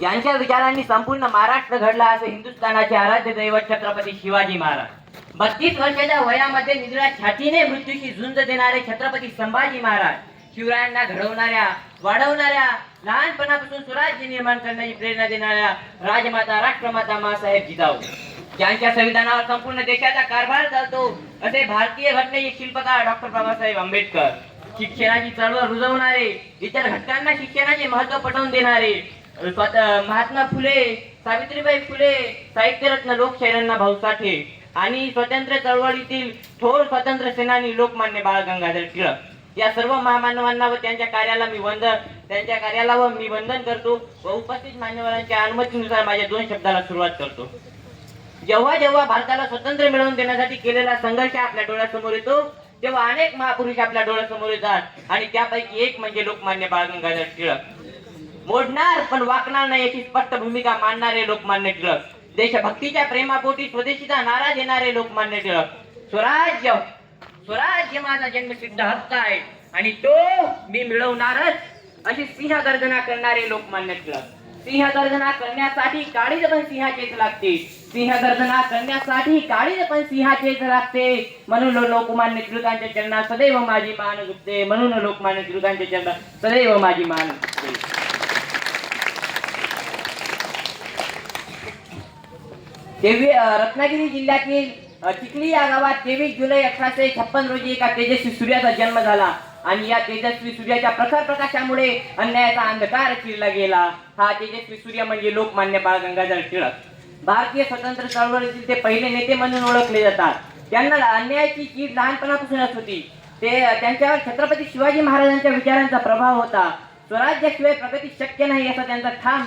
यांच्या विचारांनी संपूर्ण महाराष्ट्र घडला असे हिंदुस्थानाचे आराध्य दैवत छत्रपती शिवाजी महाराज। 32 वर्षाच्या वयामध्ये निद्रा छातीने मृत्यूशी झुंज देणारे छत्रपती संभाजी महाराज, शिवरायांना घडवणाऱ्या, वाढवणाऱ्या, लहानपणापासून स्वराज्य निर्माण करण्याची प्रेरणा देणाऱ्या राजमाता राष्ट्रमाता माँसाहेब जिजाऊ, ज्यांच्या संविधानावर संपूर्ण देशाचा कारभार चालतो असे भारतीय घटनेचे शिल्पकार डॉक्टर बाबासाहेब आंबेडकर, शिक्षणाची चळवळ रुजवणारे, इतर घटकांना शिक्षणाचे महत्त्व पटवून देणारे महात्मा फुले, सावित्रीबाई फुले, साहित्यरत्न लोकशाहीराव भाऊ साठे आणि स्वातंत्र्य चळवळीतील थोर स्वातंत्र्य सेनानी लोकमान्य बाळ गंगाधर टिळक, या सर्व महामानवांना व त्यांच्या कार्याला मी वंदन करतो व उपस्थित मान्यवरांच्या अनुमतीनुसार माझ्या 2 शब्दाला सुरुवात करतो। जेव्हा जेव्हा भारताला स्वातंत्र्य मिळवून देण्यासाठी केलेला संघर्ष आपल्या डोळ्यासमोर येतो, तेव्हा अनेक महापुरुष आपल्या डोळ्यासमोर येतात आणि त्यापैकी एक म्हणजे लोकमान्य बाळ गंगाधर टिळक। मोडणार पण वाकणार नाही याची स्पष्ट भूमिका मांडणारे लोकमान्य टिळक, देशभक्तीच्या प्रेमापोटी स्वदेशीचा नारा देणारे लोकमान्य टिळक, स्वराज्य माझा जन्मसिद्ध हक्क आहे आणि तो मी मिळवणारच अशी सिंहगर्जना करणारे लोकमान्य टिळक। सिंहगर्जना करण्यासाठी काळीज पण सिंहाचेच लागते, सिंहगर्जना करण्यासाठी काळीज पण सिंहाचेच लागते, म्हणून लोकमान्य टिळकांच्या चरणात सदैव माझी मान झुकते, म्हणून लोकमान्य टिळकांच्या चरणात सदैव माझी मान झुकते। रत्नागिरी जिल्ह्यातील चिखली या गावात 23 जुलै 1856 रोजी एका तेजस्वी सूर्याचा जन्म झाला आणि या तेजस्वी सूर्याच्या प्रखर प्रकाशामुळे अन्यायाचा अंधकार चिरला गेला। हा तेजस्वी सूर्य म्हणजे लोकमान्य बाळ गंगाधर टिळक। भारतीय स्वतंत्र चळवळीतील ते पहिले नेते म्हणून ओळखले जातात। त्यांना अन्यायाची चीड लहानपणापासूनच होती। त्यांच्यावर छत्रपती शिवाजी महाराजांच्या विचारांचा प्रभाव होता। स्वराज्याशिवाय प्रगती शक्य नाही असा त्यांचा ठाम